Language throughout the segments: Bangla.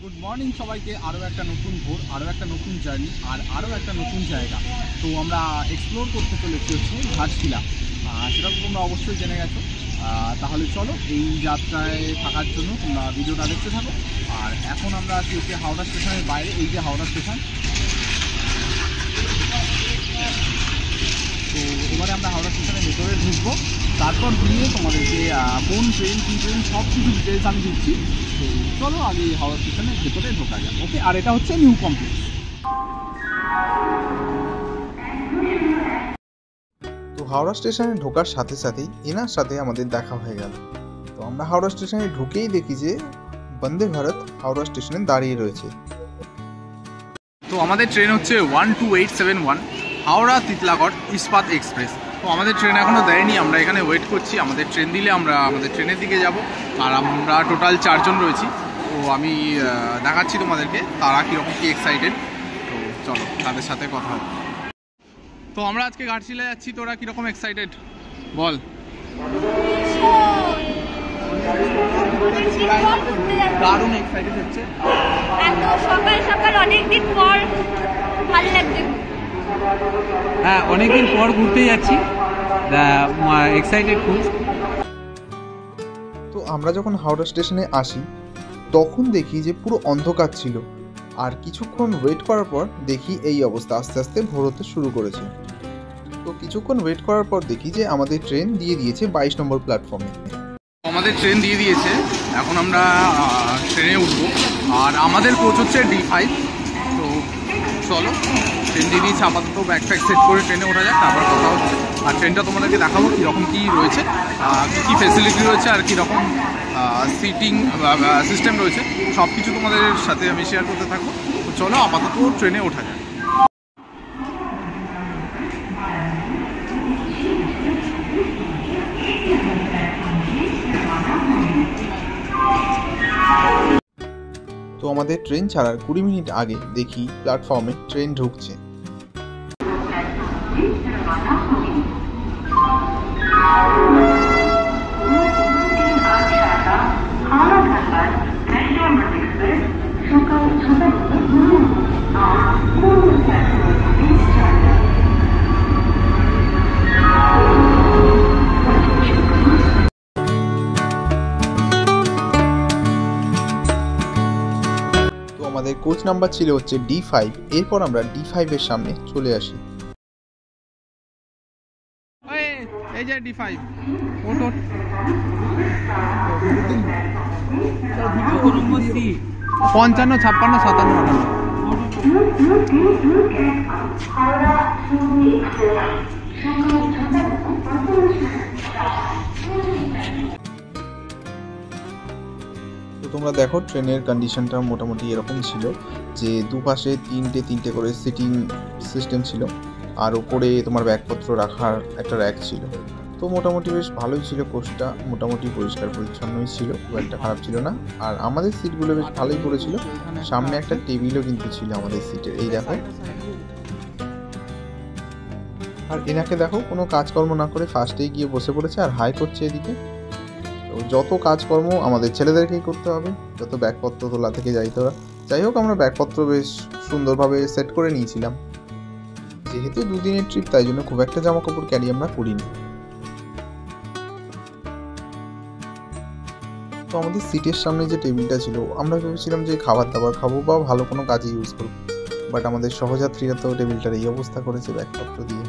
গুড মর্নিং সবাইকে। আরও একটা নতুন ভোর, আরও একটা নতুন জার্নি আর আরও একটা নতুন জায়গা। তো আমরা এক্সপ্লোর করতে চলেছি হচ্ছে ঘাটশিলা। সেটা তো তোমরা অবশ্যই জেনে গেছো। তাহলে চলো এই যাত্রায় থাকার জন্য তোমরা ভিডিওটা দেখতে থাকো। আর এখন আমরা আছি হচ্ছে হাওড়া স্টেশনের বাইরে। এই যে হাওড়া স্টেশন, তো এবারে আমরা হাওড়া স্টেশনের ভেতরে ঢুকবো। তারপর গিয়ে তোমাদেরকে কোন ট্রেন কী ট্রেন সব কিছু ডিটেলস আমি দিচ্ছি। তো চলো আগে হাওড়া স্টেশনের ভেতরে ঢোকা যায়। ওকে, আর এটা হচ্ছে নিউ কমপ্লেক্স। তো হাওড়া স্টেশনে ঢোকার সাথে সাথেই এনার সাথে আমাদের দেখা হয়ে গেল। তো আমরা হাওড়া স্টেশনে ঢুকেই দেখি যে বন্দে ভারত হাওড়া স্টেশনে দাঁড়িয়ে রয়েছে। তো আমাদের ট্রেন হচ্ছে 12871 হাওড়া তিতলাগড় ইস্পাত এক্সপ্রেস। তো আমাদের ট্রেন এখনও দেয়নি, আমরা এখানে ওয়েট করছি। আমাদের ট্রেন দিলে আমরা আমাদের ট্রেনের দিকে যাব। আর আমরা টোটাল 4 জন রয়েছি। তো আমি দেখাচ্ছি তোমাদেরকে তারা কীরকম কী এক্সাইটেড। তো চলো তাদের সাথে কথা হবে। তো আমরা আজকে ঘাটশিলা যাচ্ছি, তোরা কীরকম এক্সাইটেড বল। দারুণ এক্সাইটেড হচ্ছে, এত সকাল সকাল অনেকদিন পর ভালো লাগছে। হ্যাঁ, অনেকদিন পর ঘুরতে যাচ্ছি, এক্সাইটেড খুব। তো আমরা যখন হাওড়া স্টেশনে আসি তখন দেখি যে পুরো অন্ধকার ছিল। আর কিছুক্ষণ ওয়েট করার পর দেখি এই অবস্থা, আস্তে আস্তে ভোর হতে শুরু করেছে। তো কিছুক্ষণ ওয়েট করার পর দেখি যে আমাদের ট্রেন দিয়ে দিয়েছে 22 নম্বর প্ল্যাটফর্মে। আমাদের ট্রেন দিয়ে দিয়েছে, এখন আমরা ট্রেনে উঠবো। আর আমাদের কোচ হচ্ছে D5। তো চলো ট্রেন দিয়ে দিয়েছে, আপাতত ব্যাগ ফ্যাগ সেট করে ট্রেনে ওঠা যাক, তারপর কথা হচ্ছে। আর ট্রেনটা তোমাদেরকে দেখাবো কীরকম কী রয়েছে, কী কী ফেসিলিটি রয়েছে আর কীরকম সিটিং সিস্টেম রয়েছে, সব কিছু তোমাদের সাথে আমি শেয়ার করতে থাকবো। তো চলো আপাতত ট্রেনে ওঠা যাক। তো আমাদের ট্রেন ছাড়ার 20 মিনিট আগে দেখি প্ল্যাটফর্মে ট্রেন ঢুকছে। আমাদের কোচ নাম্বার ছিল হচ্ছে D5। এরপর আমরা D5 এর সামনে চলে আসি। এই যে D5 55, 56, 57, 58। তো তোমরা দেখো ট্রেনের কন্ডিশনটা মোটামুটি এরকম ছিল যে দুপাশে তিনটে করে সিটিং সিস্টেম ছিল, আর উপরে তোমার ব্যাগপত্র রাখার একটা র্যাক ছিল। তো মোটামুটি বেশ ভালোই ছিল, কোচটা মোটামুটি পরিষ্কার পরিচ্ছন্নই ছিল, খুব একটা খারাপ ছিল না। আর আমাদের সিটগুলো বেশ ভালোই পড়েছিল, সামনে একটা টেবিলও কিন্তু ছিল আমাদের সিটের, এই দেখো। আর এনাকে দেখো কোনো কাজকর্ম না করে ফার্স্টেই গিয়ে বসে পড়েছে আর হাই করছে এদিকে। তো যত কাজকর্ম আমাদের ছেলেদেরকেই করতে হবে, যত ব্যাগপত্র তোলা থেকে যাই হোক আমরা ব্যাগপত্র বেশ সুন্দরভাবে সেট করে নিয়েছিলাম। যেহেতু 2 দিনের ট্রিপ, তাই জন্য খুব একটা জামা কাপড় ক্যারি আমরা করিনি। তো আমাদের সিটের সামনে যে টেবিলটা ছিল, আমরা ভেবেছিলাম যে খাবার দাবার খাবো বা ভালো কোনো কাজে ইউজ করবো, বাট আমাদের সহযাত্রীরা তো টেবিলটার এই অবস্থা করেছে ব্যাগপত্র দিয়ে।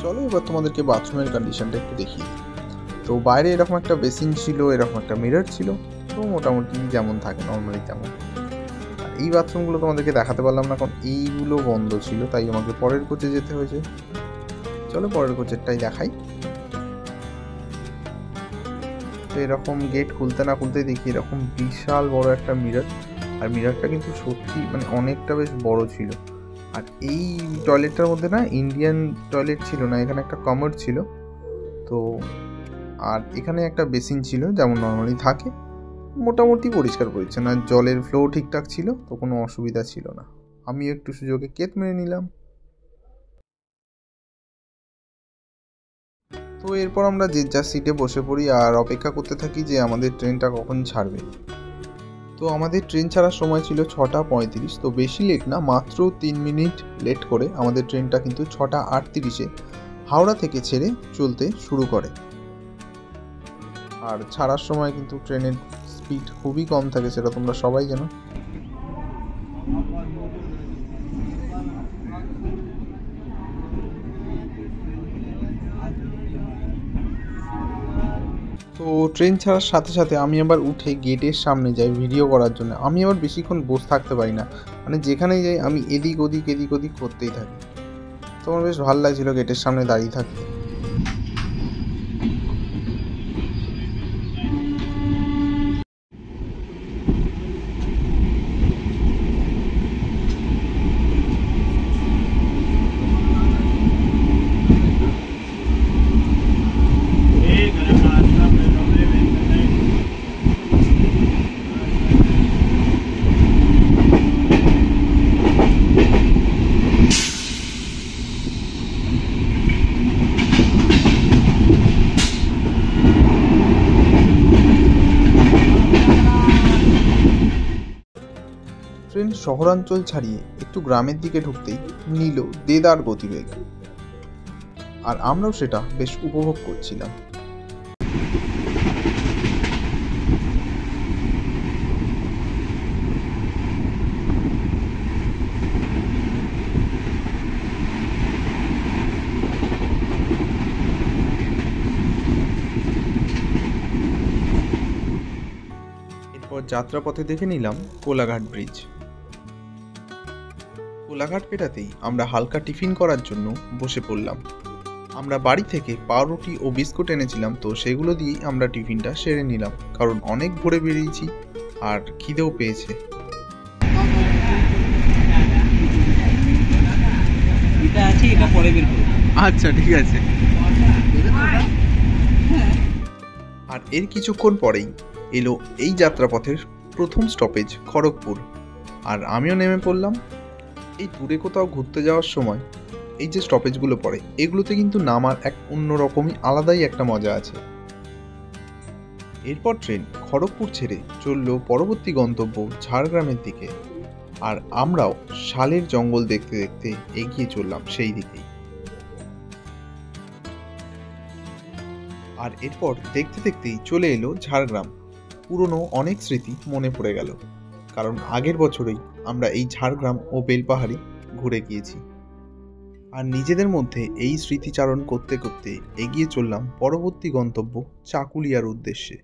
চলো এবার তোমাদেরকে বাথরুমের কন্ডিশনটা একটু দেখিয়ে। তো বাইরে এরকম একটা বেসিন ছিল, এরকম একটা মিরর ছিল, তো মোটামুটি যেমন থাকে নর্মালি তেমন। আর এই বাথরুমগুলো তোমাদেরকে দেখাতে পারলাম না, কারণ এইগুলো বন্ধ ছিল, তাই আমাকে পরের কোচে যেতে হয়েছে। চলো পরের কোচেরটাই দেখাই। তো এরকম গেট খুলতে না খুলতেই দেখি এরকম বিশাল বড় একটা মিরর। আর মিররটা কিন্তু সত্যি মানে অনেকটা বেশ বড় ছিল। আর এই টয়লেটটার মধ্যে না ইন্ডিয়ান টয়লেট ছিল না, এখানে একটা কমোড ছিল। তো আর এখানে একটা বেসিন ছিল যেমন নর্মালি থাকে, মোটামুটি পরিষ্কার পরিচ্ছন্ন, আর জলের ফ্লো ঠিকঠাক ছিল, তো কোনো অসুবিধা ছিল না। আমিও একটু সুযোগে কেত মেরে নিলাম। তো এরপর আমরা যে যার সিটে বসে পড়ি আর অপেক্ষা করতে থাকি যে আমাদের ট্রেনটা কখন ছাড়বে। তো তো আমাদের ট্রেন ছাড়ার সময় ছিল 6:35, তো বেশি লেট না, মাত্র 3 মিনিট লেট করে আমাদের ট্রেনটা কিন্তু 6:38-এ হাওড়া থেকে ছেড়ে চলতে শুরু করে। আর ছাড়ার সময় কিন্তু ট্রেনের স্পিড খুবই কম থাকে, সেটা তোমরা সবাই জানো। তো ট্রেন ছাড়ার সাথে সাথে আমি আবার উঠে গেটের সামনে যাই ভিডিও করার জন্য। আমি আবার বেশিক্ষণ বসে থাকতে পারি না, মানে যেখানেই যাই আমি এদিক ওদিক করতেই থাকি। তো আমার বেশ ভালো লাগছিল গেটের সামনে দাঁড়িয়ে থাকতে। ট্রেন শহরাঞ্চল ছাড়িয়ে একটু গ্রামের দিকে ঢুকতেই নিল দেদার গতিবেগ, আর আমরাও সেটা বেশ উপভোগ করছিলাম। এরপর যাত্রাপথে দেখে নিলাম কোলাঘাট ব্রিজ। কোলাঘাট পেটাতেই আমরা হালকা টিফিন করার জন্য বসে পড়লাম। আমরা বাড়ি থেকে পাউরুটি ও বিস্কুট এনেছিলাম, তো সেগুলো দিয়েই আমরা টিফিনটা সেরে নিলাম, কারণ অনেক ভোরে বেরিয়েছি আর খিদেও পেয়েছে। আচ্ছা ঠিক আছে। আর এর কিছুক্ষণ পরেই এলো এই যাত্রাপথের প্রথম স্টপেজ খড়গপুর, আর আমিও নেমে পড়লাম। এই দূরে কোথাও ঘুরতে যাওয়ার সময় এই যে স্টপেজগুলো পড়ে, এগুলোতে কিন্তু নামার এক অন্যরকমই আলাদাই একটা মজা আছে। এরপর ট্রেন খড়গপুর ছেড়ে চলল পরবর্তী গন্তব্য ঝাড়গ্রামের দিকে, আর আমরাও শালের জঙ্গল দেখতে দেখতে এগিয়ে চললাম সেই দিকেই। আর এরপর দেখতে দেখতেই চলে এলো ঝাড়গ্রাম। পুরনো অনেক স্মৃতি মনে পড়ে গেল, কারণ আগের বছরেই আমরা এই ঝাড়গ্রাম ও বেলপাহাড়ি ঘুরে গিয়েছি। আর নিজেদের মধ্যে এই স্মৃতিচারণ করতে করতে এগিয়ে চললাম পরবর্তী গন্তব্য চাকুলিয়ার উদ্দেশ্যে।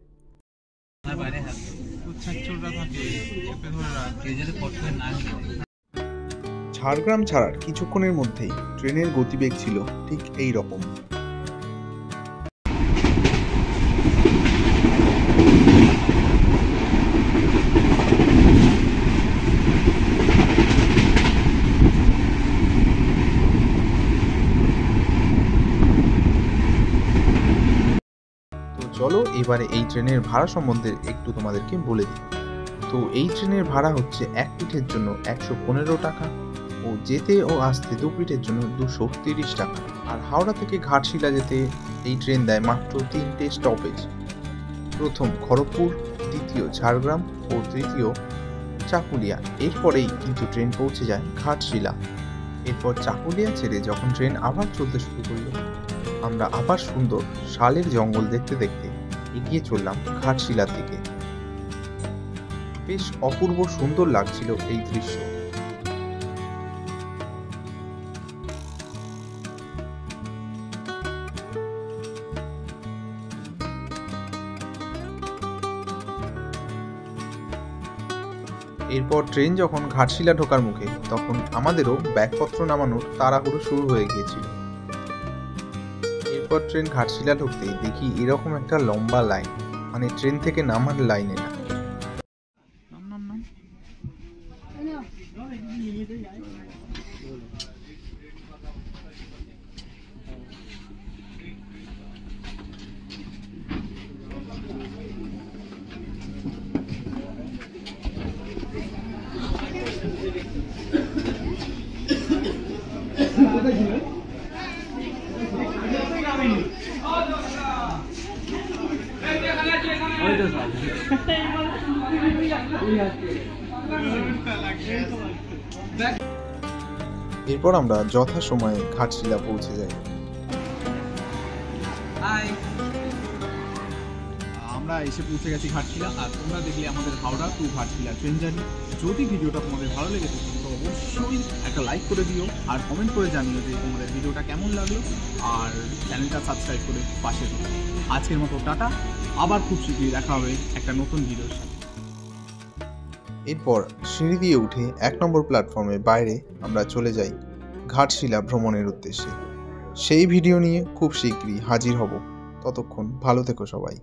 ঝাড়গ্রাম ছাড়ার কিছুক্ষণের মধ্যেই ট্রেনের গতিবেগ ছিল ঠিক এই রকম। চলো এবারে এই ট্রেনের ভাড়া সম্বন্ধে একটু তোমাদেরকে বলে দিই। তো এই ট্রেনের ভাড়া হচ্ছে এক পিঠের জন্য 115 টাকা, ও যেতে ও আসতে দু পিঠের জন্য 230 টাকা। আর হাওড়া থেকে ঘাটশিলা যেতে এই ট্রেন দেয় মাত্র 3টে স্টপেজ, প্রথম খড়গপুর, দ্বিতীয় ঝাড়গ্রাম ও তৃতীয় চাকুলিয়া। এরপরেই কিন্তু ট্রেন পৌঁছে যায় ঘাটশিলা। এরপর চাকুলিয়া ছেড়ে যখন ট্রেন আবার চলতে শুরু করলো, আমরা আবার সুন্দর শালের জঙ্গল দেখতে দেখতে এগিয়ে চললাম ঘাটশিলার দিকে। বেশ অপূর্ব সুন্দর লাগছিল এই দৃশ্য। এরপর ট্রেন যখন ঘাটশিলা ঢোকার মুখে, তখন আমাদেরও ব্যাগপত্র নামানোর তাড়াহুড়ো শুরু হয়ে গিয়েছিল। এরপর ট্রেন ঘাটশিলা ঢুকতেই দেখি এরকম একটা লম্বা লাইন, মানে ট্রেন থেকে নামার লাইনে না। এরপর আমরা যথাসময়ে ঘাটশিলা পৌঁছে যাই। আমরা এসে পৌঁছে গেছি ঘাটশিলা, আর তোমরা দেখলে আমাদের Howrah to Ghatshila train journey. যদি ভিডিওটা তোমাদের ভালো লেগে থাকে তো অবশ্যই একটা লাইক করে দিও, আর কমেন্ট করে জানিও যে তোমাদের ভিডিওটা কেমন লাগলো, আর চ্যানেলটা সাবস্ক্রাইব করে পাশে দিও। আজকের মতো টাটা, আবার খুব শীঘ্রই দেখা হবে একটা নতুন ভিডিওর সাথে। এরপর সিঁড়ি দিয়ে উঠে 1 নম্বর প্ল্যাটফর্মের বাইরে আমরা চলে যাই ঘাটশিলা ভ্রমণের উদ্দেশ্যে। সেই ভিডিও নিয়ে খুব শীঘ্রই হাজির হব। ততক্ষণ ভালো থেকো সবাই।